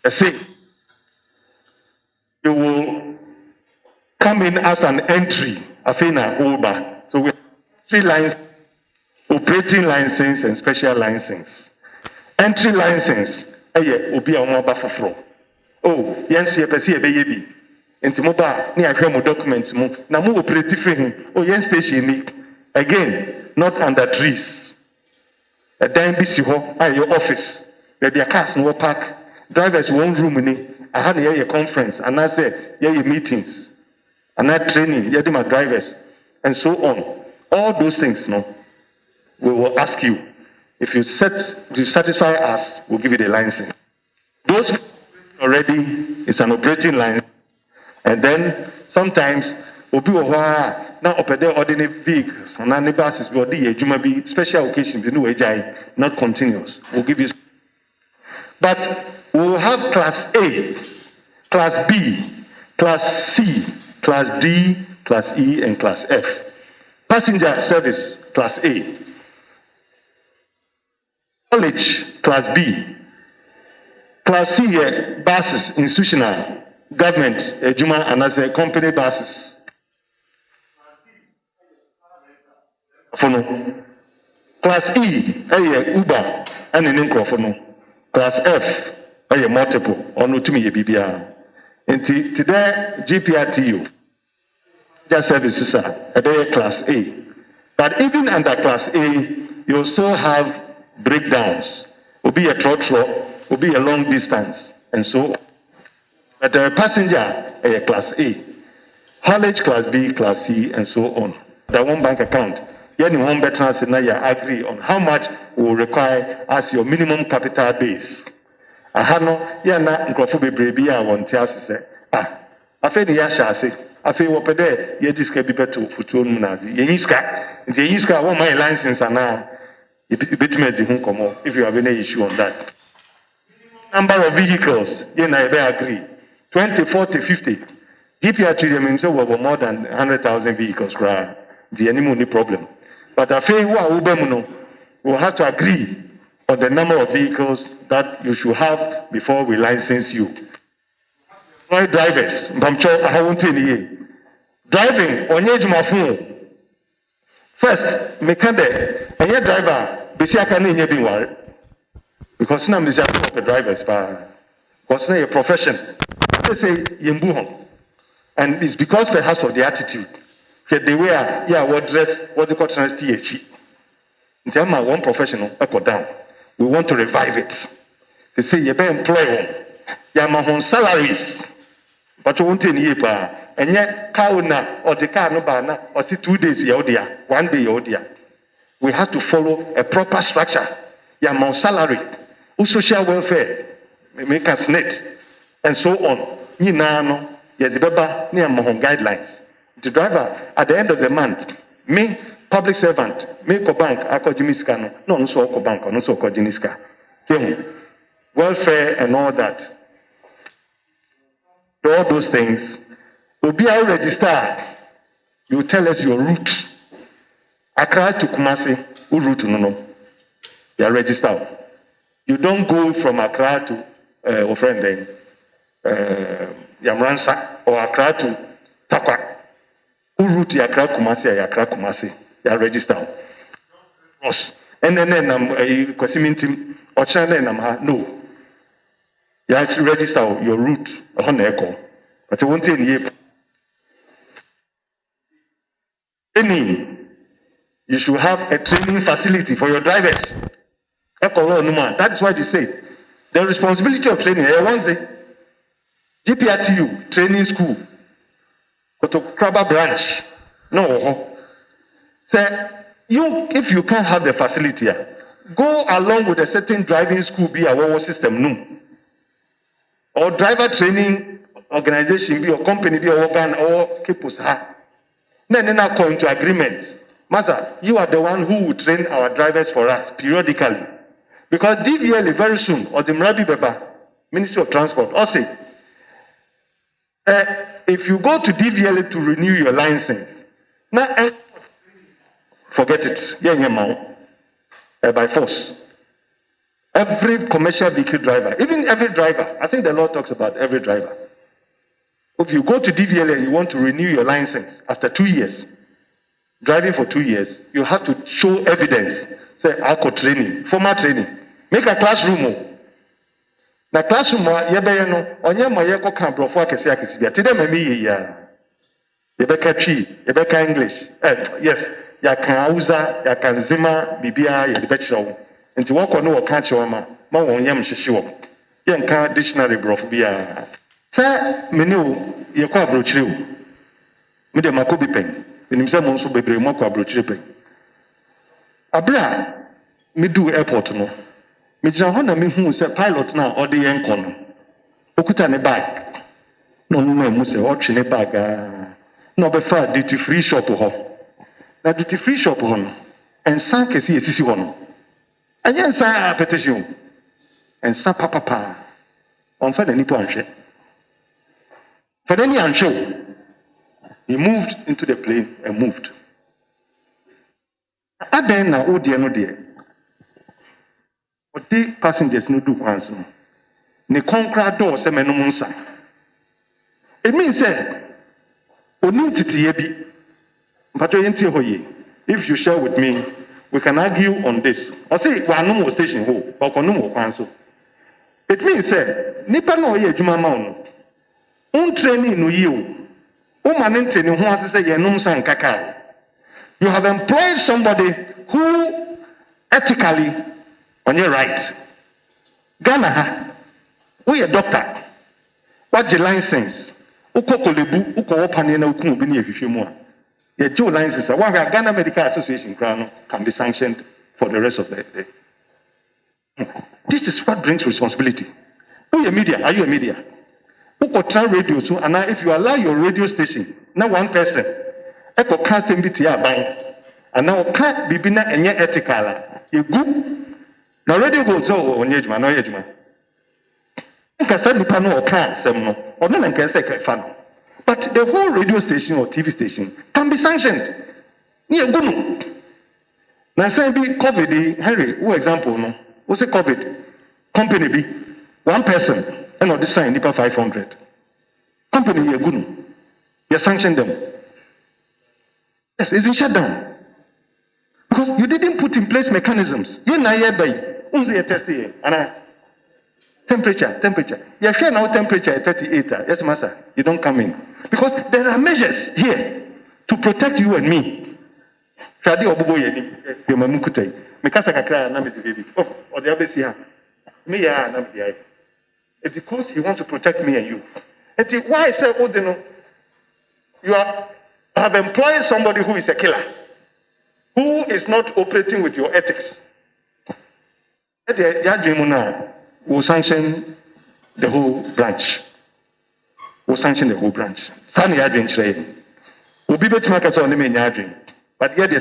I say you will come in as an entry, Afina Uber. So we have 3 lines, operating license and special license. Entry license, obi a mobile for. Oh, yes, you perceive a baby. Into mobile, near home documents, na mo operative for him. Oh, yes, station. Again, not under trees. A dime BC ho, your office. Maybe a cars no park. Drivers one room in. I had a conference, and I said, yeah, meetings, and I training, yeah, my drivers, and so on. All those things, no, we will ask you. If you satisfy us, we'll give you the license. Those already is an operating license, and then sometimes we'll be now operate ordinary vehicles, and any buses will be special occasions, not continuous. We'll give you. But we will have Class A, Class B, Class C, Class D, Class E, and Class F. Passenger service, Class A. College, Class B. Class C, buses, institutional, government, Juma, and as a company buses. Class E, Uber, and an incrofono. Class F, multiple, or no to me, BBR. And today, GPRTU, just services are Class A. But even under Class A, you still have breakdowns. Will be a throttle, will be a long distance, and so on. But the passenger, Class A. Haulage, Class B, Class C, and so on. The one bank account. Any one veteran scenario agree on how much will require as your minimum capital base. Ahano, yana nkrofu baby I want to say, I feel the yasha I feel what pede, ye just can be better for 2 months. Yiska, want my license and now bit me if you have any issue on that. Number of vehicles, I agree. 20, 40, 50. GPR means over more than 100,000 vehicles, right? The any problem. But I feel we'll have to agree on the number of vehicles that you should have before we license you. Drivers, driving on my phone. First, mechanic, and your driver, because now is the drivers, because now a profession. They say yembuhon, and it's because perhaps of the attitude. They wear, what dress, what they call THC. In terms of one professional, up or down, we want to revive it. They say, you better employ one. You have my salaries. But you won't any and yet, car or the car no banner, or see 2 days, there, 1 day, there. We have to follow a proper structure. You have my salary, social welfare, make us net, and so on. You know, you have the near my guidelines. The driver, at the end of the month, me, public servant, me ko bank, ako jimiska no so ko bank, no so ko jimiska. Welfare and all that. All those things. Will be our register. You tell us your route. Accra to Kumasi, who route no. You are registered. You don't go from Accra to Yamransa or Accra to Takwa. Who route Yakra Kumasi, you are registered. And then a Kwasimintim or China no. You actually register your route on echo. But you won't any. You should have a training facility for your drivers. That is why they say the responsibility of training. GPRTU training school. To Kraba branch. No. Say, if you can't have the facility, go along with a certain driving school, be a system, no. Or driver training organization, be a company, be a organ, or kipus. Then I come into agreement. Master, you are the one who will train our drivers for us periodically. Because DVL very soon, or the Mrabi Beba, Ministry of Transport, also, if you go to DVL to renew your license, now forget it. By force. Every commercial vehicle driver, even every driver, I think the law talks about every driver. If you go to DVLA and you want to renew your license after 2 years, driving for 2 years, you have to show evidence. Say, alcohol training, formal training. Make a classroom. The classroom, yebe no, onye ma ye ko kan brofo akese akese bia. Today me ye ya. Yebe ka twi, yebe ka English. Yes, ya kan Hausa, ya kan Zima, bibia ye be kyerɛ. Nti wokɔ no wɔ ka kyerɛ ma wɔn yam hyehye wɔ. Ye nka dictionary brofo bia. Sɛ mene o ye kɔ abrokyire o. Me de mako bi pɛn. Menim sɛ mo nso bebree mo kɔ abrokyire pɛn. Abra me do airport no. Me gyina hɔ na me hu sɛ pilot na ɔde yɛn kɔ no. Okuta ne bag. Na ɔno na mu sɛ ɔtwe ne bag na ɔbɛfa duty free shop hɔ. Na duty free shop hɔ no. Nsa kɛse esisi hɔ no. Ɛnyɛ nsa petition. Nsa papapa. Ɔmfa na nipa anhwɛ. For any anhwɛ. He moved into the plane and moved. Adan na odie no de. Odi passengers no do kwan so. Ne konkra door se menom nsa. It means say oni titiye bi. Mpato yenti ho ye. If you share with me, we can argue on this. O say wa no station ho, o kono mo kwan so. It means say nipa na oye adwuma ma no. Un training no yi o. You have employed somebody who ethically on your right. Ghana, we a doctor. What the license? Uko kolebu, uko opani na uku bini efishimua. Your Joe license. One Ghana Medical Association crown can be sanctioned for the rest of the day. This is what brings responsibility. Who are media? Are you a media? Radio too, and now if you allow your radio station, now one person, echo can't send it to and now can't be bina and yet ethical. You go now radio goes on Yejman, no Yejman. I can send the panel or can't some or no one can say fun. But the whole radio station or TV station can be sanctioned. Yeah, good. Now say be COVID, Harry, who example no? What's a COVID? Company be one person. And not design NIPA 500. Company, you're good. You sanction them. Yes, it's been shut down. Because you didn't put in place mechanisms. You're not here by test here. And temperature. You share now temperature at 38. Yes, master. You don't come in. Because there are measures here to protect you and me. Shadi obugo yeni. Yo mamukute. Mikasa kakra na baby. Oh, or the other here. Me ya na me. It's because he wants to protect me and you. And why I say, you have employed somebody who is a killer, who is not operating with your ethics. We'll sanction the whole branch. We'll sanction the whole branch. But yet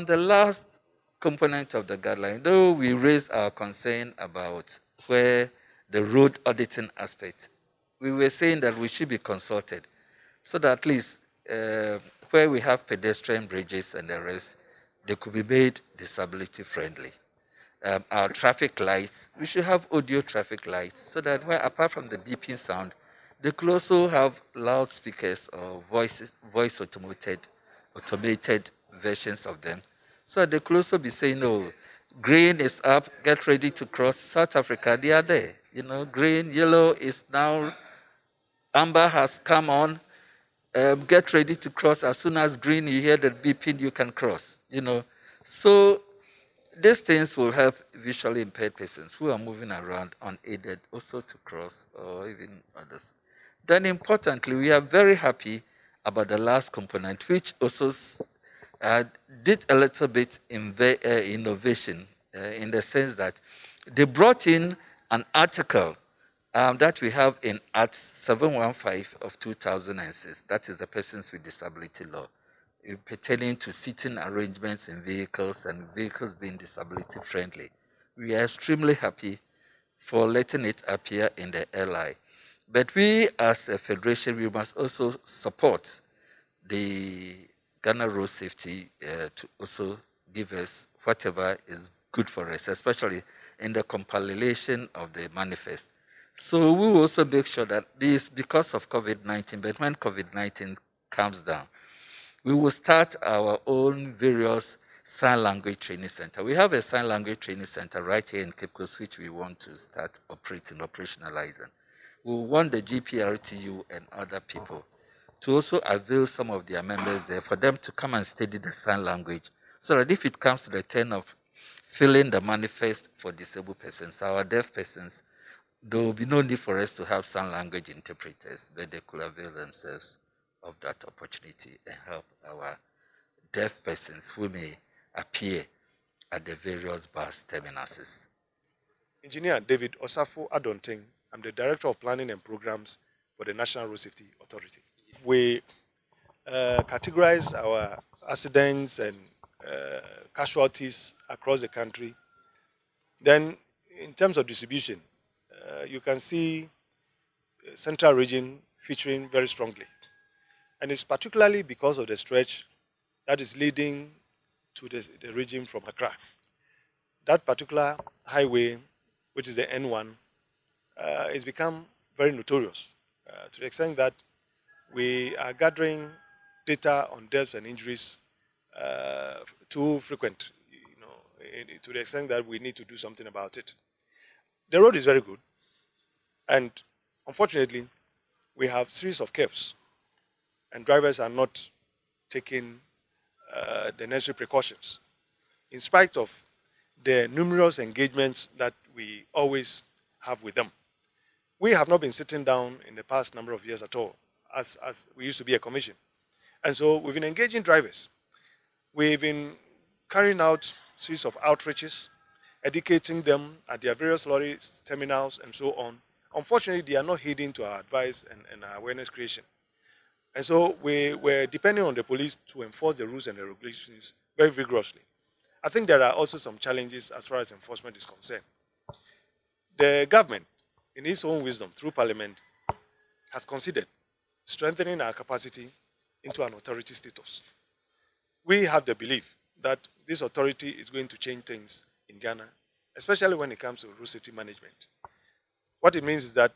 the last component of the guideline, though we raised our concern about where the road auditing aspect, we were saying that we should be consulted so that at least where we have pedestrian bridges and the rest, they could be made disability friendly. Our traffic lights, we should have audio traffic lights so that where apart from the beeping sound, they could also have loudspeakers or voice automated versions of them. So they could also be saying, no, green is up, get ready to cross. South Africa, they are there. Green, yellow is now, amber has come on. Get ready to cross. As soon as green, you hear the beeping, you can cross. So these things will help visually impaired persons who are moving around unaided also to cross, or even others. Then importantly, we are very happy about the last component, which also did a little bit innovation in the sense that they brought in an article that we have in Act 715 of 2006, that is the Persons with Disability Law, pertaining to seating arrangements in vehicles and vehicles being disability friendly. We are extremely happy for letting it appear in the LI. But we as a federation, we must also support the Ghana Road Safety to also give us whatever is good for us, especially in the compilation of the manifest. So we will also make sure that this because of COVID-19, but when COVID-19 comes down, we will start our own various sign language training center. We have a sign language training center right here in Cape Coast, which we want to start operationalizing. We want the GPRTU and other people to also avail some of their members there for them to come and study the sign language, so that if it comes to the turn of filling the manifest for disabled persons, our deaf persons, there will be no need for us to have sign language interpreters, but they could avail themselves of that opportunity and help our deaf persons who may appear at the various bus terminuses. Engineer David Osafo Adonting, I'm the Director of Planning and Programs for the National Road Safety Authority. We categorize our accidents and casualties across the country. Then, in terms of distribution, you can see Central Region featuring very strongly. And it's particularly because of the stretch that is leading to the region from Accra. That particular highway, which is the N1, has become very notorious to the extent that we are gathering data on deaths and injuries too frequent, to the extent that we need to do something about it. The road is very good, and unfortunately, we have series of curves, and drivers are not taking the necessary precautions, in spite of the numerous engagements that we always have with them. We have not been sitting down in the past number of years at all, as we used to be a commission. And so we've been engaging drivers. We've been carrying out series of outreaches, educating them at their various lorry terminals and so on. Unfortunately, they are not heeding to our advice and our awareness creation. And so we're depending on the police to enforce the rules and the regulations very vigorously. I think there are also some challenges as far as enforcement is concerned. The government, in its own wisdom, through Parliament, has considered strengthening our capacity into an authority status. We have the belief that this authority is going to change things in Ghana, especially when it comes to road safety management. What it means is that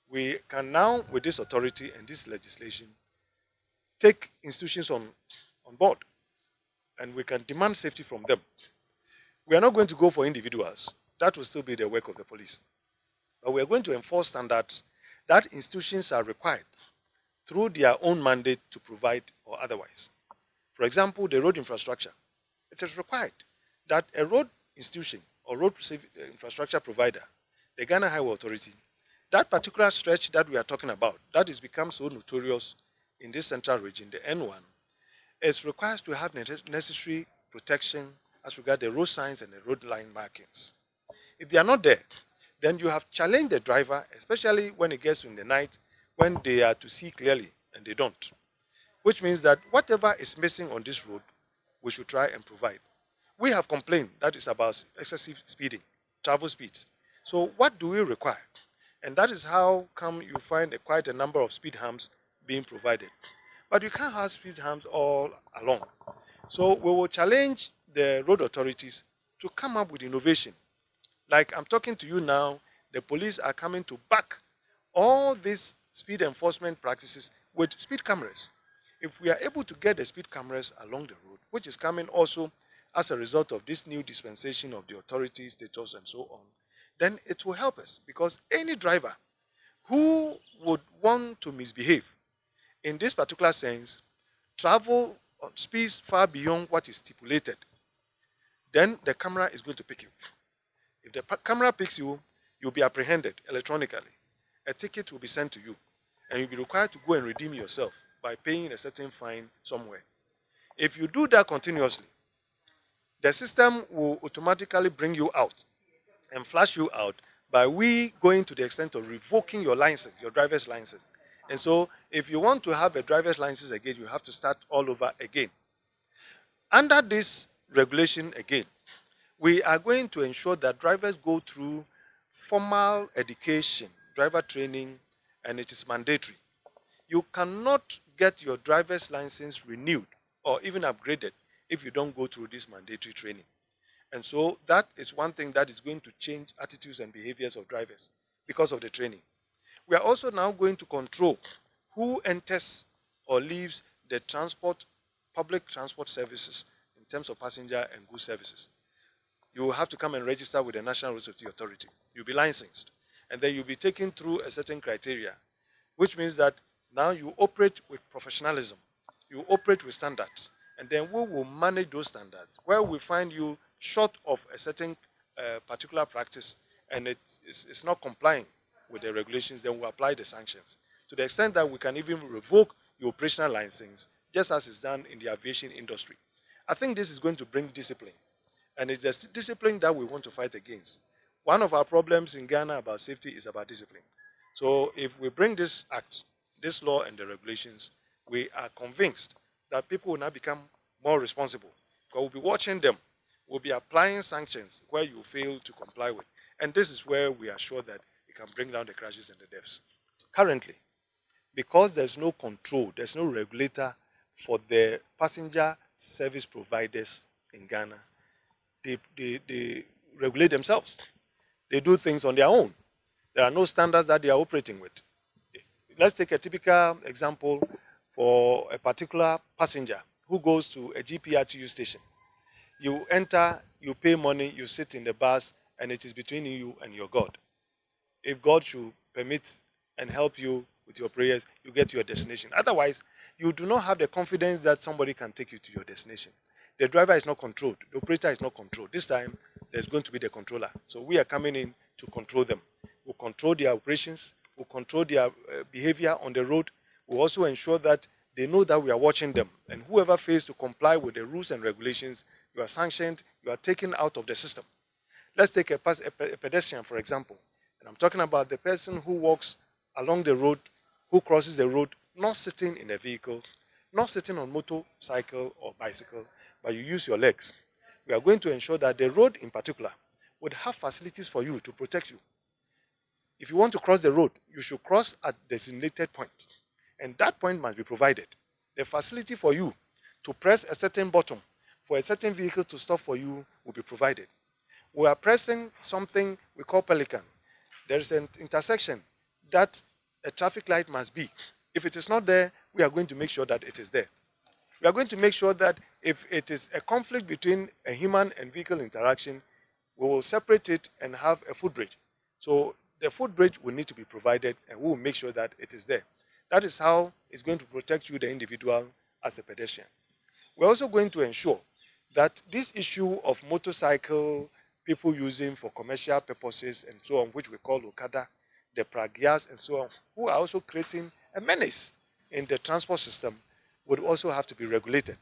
we can now, with this authority and this legislation, take institutions on board, and we can demand safety from them. We are not going to go for individuals. That will still be the work of the police. But we are going to enforce standards that institutions are required through their own mandate to provide or otherwise. For example, the road infrastructure. It is required that a road institution or road infrastructure provider, the Ghana Highway Authority, that particular stretch that we are talking about, that has become so notorious in this central region, the N1, is required to have necessary protection as regards the road signs and the road line markings. If they are not there, then you have challenged the driver, especially when it gets in the night, when they are to see clearly and they don't. Which means that whatever is missing on this road, we should try and provide. We have complained that is about excessive speeding, travel speeds. So what do we require? And that is how come you find quite a number of speed humps being provided. But you can't have speed humps all along. So we will challenge the road authorities to come up with innovation. Like I'm talking to you now, the police are coming to back all these speed enforcement practices with speed cameras. If we are able to get the speed cameras along the road, which is coming also as a result of this new dispensation of the authority status and so on, then it will help us, because any driver who would want to misbehave in this particular sense, travel on speeds far beyond what is stipulated, then the camera is going to pick you. If the camera picks you, you'll be apprehended electronically. A ticket will be sent to you, and you'll be required to go and redeem yourself by paying a certain fine somewhere. If you do that continuously, the system will automatically bring you out and flash you out by we going to the extent of revoking your license, your driver's license. And so if you want to have a driver's license again, you have to start all over again. Under this regulation again, we are going to ensure that drivers go through formal education, driver training, and it is mandatory. You cannot get your driver's license renewed or even upgraded if you don't go through this mandatory training. And so that is one thing that is going to change attitudes and behaviors of drivers because of the training. We are also now going to control who enters or leaves the public transport services in terms of passenger and goods services. You will have to come and register with the National Road Safety Authority. You'll be licensed. And then you'll be taken through a certain criteria, which means that now you operate with professionalism. You operate with standards. And then we will manage those standards. Where we find you short of a certain particular practice and it's not complying with the regulations, then we'll apply the sanctions. To the extent that we can even revoke your operational license, just as is done in the aviation industry. I think this is going to bring discipline. And it's the discipline that we want to fight against. One of our problems in Ghana about safety is about discipline. So if we bring this act, this law and the regulations, we are convinced that people will now become more responsible. Because we'll be watching them. We'll be applying sanctions where you fail to comply with. And this is where we are sure that it can bring down the crashes and the deaths. Currently, because there's no control, there's no regulator for the passenger service providers in Ghana, they regulate themselves. They do things on their own. There are no standards that they are operating with. Let's take a typical example for a particular passenger who goes to a GPRTU station. You enter, you pay money, you sit in the bus, and it is between you and your God. If God should permit and help you with your prayers, you get to your destination. Otherwise, you do not have the confidence that somebody can take you to your destination. The driver is not controlled. The operator is not controlled. This time, there's going to be the controller. So we are coming in to control them. We'll control their operations. We'll control their behavior on the road. We'll also ensure that they know that we are watching them. And whoever fails to comply with the rules and regulations, you are sanctioned, you are taken out of the system. Let's take a pedestrian, for example. And I'm talking about the person who walks along the road, who crosses the road, not sitting in a vehicle, not sitting on motorcycle or bicycle, but you use your legs. We are going to ensure that the road in particular would have facilities for you to protect you. If you want to cross the road, you should cross at a designated point. And that point must be provided. The facility for you to press a certain button for a certain vehicle to stop for you will be provided. We are pressing something we call pelican. There is an intersection that a traffic light must be. If it is not there, we are going to make sure that it is there. We are going to make sure that if it is a conflict between a human and vehicle interaction, we will separate it and have a footbridge. So the footbridge will need to be provided and we will make sure that it is there. That is how it's going to protect you, the individual, as a pedestrian. We're also going to ensure that this issue of motorcycle, people using for commercial purposes and so on, which we call Okada, the Pragyas and so on, who are also creating a menace in the transport system, would also have to be regulated.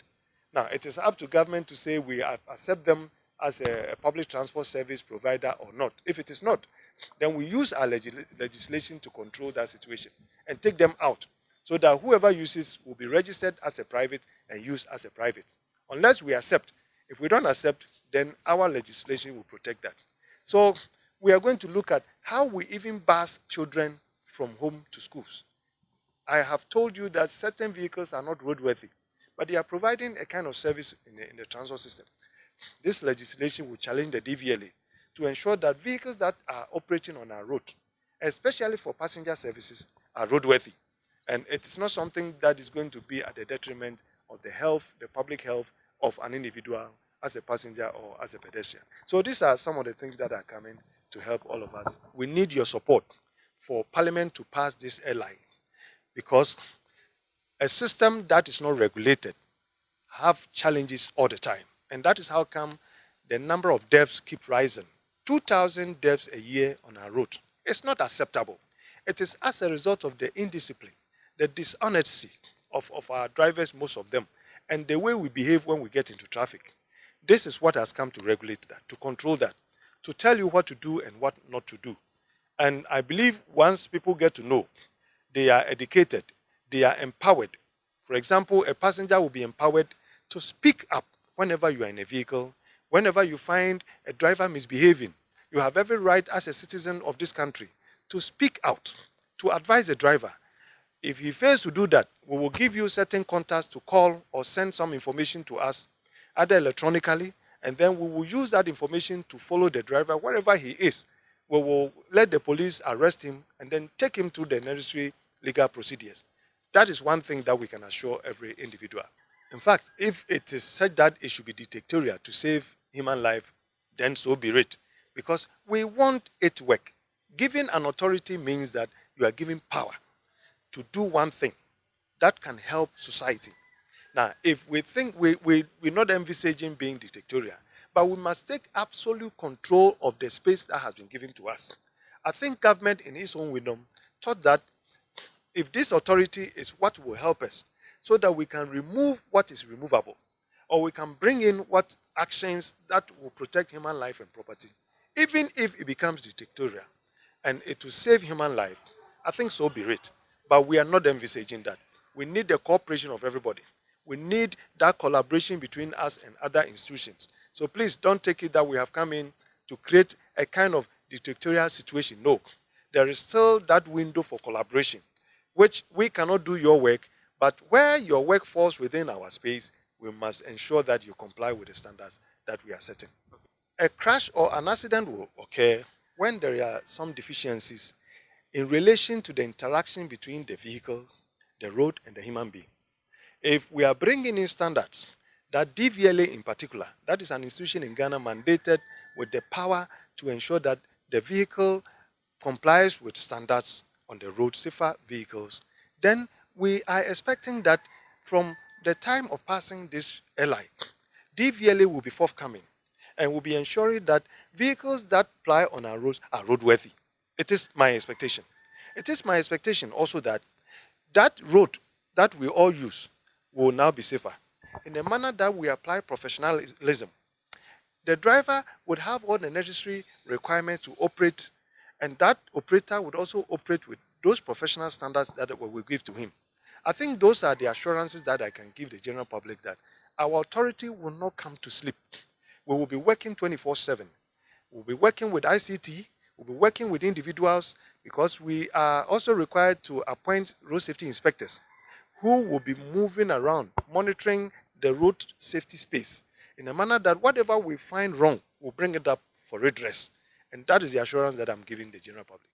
Now, it is up to government to say we accept them as a public transport service provider or not. If it is not, then we use our legislation to control that situation and take them out so that whoever uses will be registered as a private and used as a private. Unless we accept. If we don't accept, then our legislation will protect that. So we are going to look at how we even bus children from home to schools. I have told you that certain vehicles are not roadworthy, but they are providing a kind of service in the transport system. This legislation will challenge the DVLA to ensure that vehicles that are operating on our road, especially for passenger services, are roadworthy. And it is not something that is going to be at the detriment of the health, the public health of an individual as a passenger or as a pedestrian. So these are some of the things that are coming to help all of us. We need your support for Parliament to pass this LI because a system that is not regulated have challenges all the time. And that is how come the number of deaths keep rising. 2,000 deaths a year on our road. It's not acceptable. It is as a result of the indiscipline, the dishonesty of our drivers, most of them, and the way we behave when we get into traffic. This is what has come to regulate that, to control that, to tell you what to do and what not to do. And I believe once people get to know, they are educated, they are empowered. For example, a passenger will be empowered to speak up whenever you are in a vehicle, whenever you find a driver misbehaving. You have every right as a citizen of this country to speak out, to advise the driver. If he fails to do that, we will give you certain contacts to call or send some information to us, either electronically, And then we will use that information to follow the driver wherever he is. We will let the police arrest him and then take him through the necessary legal procedures. That is one thing that we can assure every individual. In fact, if it is said that it should be dictatorial to save human life, then so be it. Because we want it to work. Giving an authority means that you are giving power to do one thing that can help society. Now, if we think we're not envisaging being dictatorial, but we must take absolute control of the space that has been given to us. I think government in its own wisdom thought that if this authority is what will help us so that we can remove what is removable, or we can bring in what actions that will protect human life and property, even if it becomes dictatorial and it will save human life, I think so be it. But we are not envisaging that. We need the cooperation of everybody. We need that collaboration between us and other institutions. So please don't take it that we have come in to create a kind of dictatorial situation. No, there is still that window for collaboration, which we cannot do your work, but where your work falls within our space, we must ensure that you comply with the standards that we are setting. A crash or an accident will occur when there are some deficiencies in relation to the interaction between the vehicle, the road, and the human being. If we are bringing in standards that DVLA in particular, that is an institution in Ghana mandated with the power to ensure that the vehicle complies with standards on the road, safer vehicles, then we are expecting that from the time of passing this LI, DVLA will be forthcoming and will be ensuring that vehicles that ply on our roads are roadworthy. It is my expectation. It is my expectation also that that road that we all use will now be safer in a manner that we apply professionalism. The driver would have all the necessary requirements to operate, and that operator would also operate with those professional standards that we will give to him. I think those are the assurances that I can give the general public that our authority will not come to sleep. We will be working 24/7. We'll be working with ICT, we'll be working with individuals, because we are also required to appoint road safety inspectors who will be moving around, monitoring the road safety space in a manner that whatever we find wrong, we'll bring it up for redress. And that is the assurance that I'm giving the general public.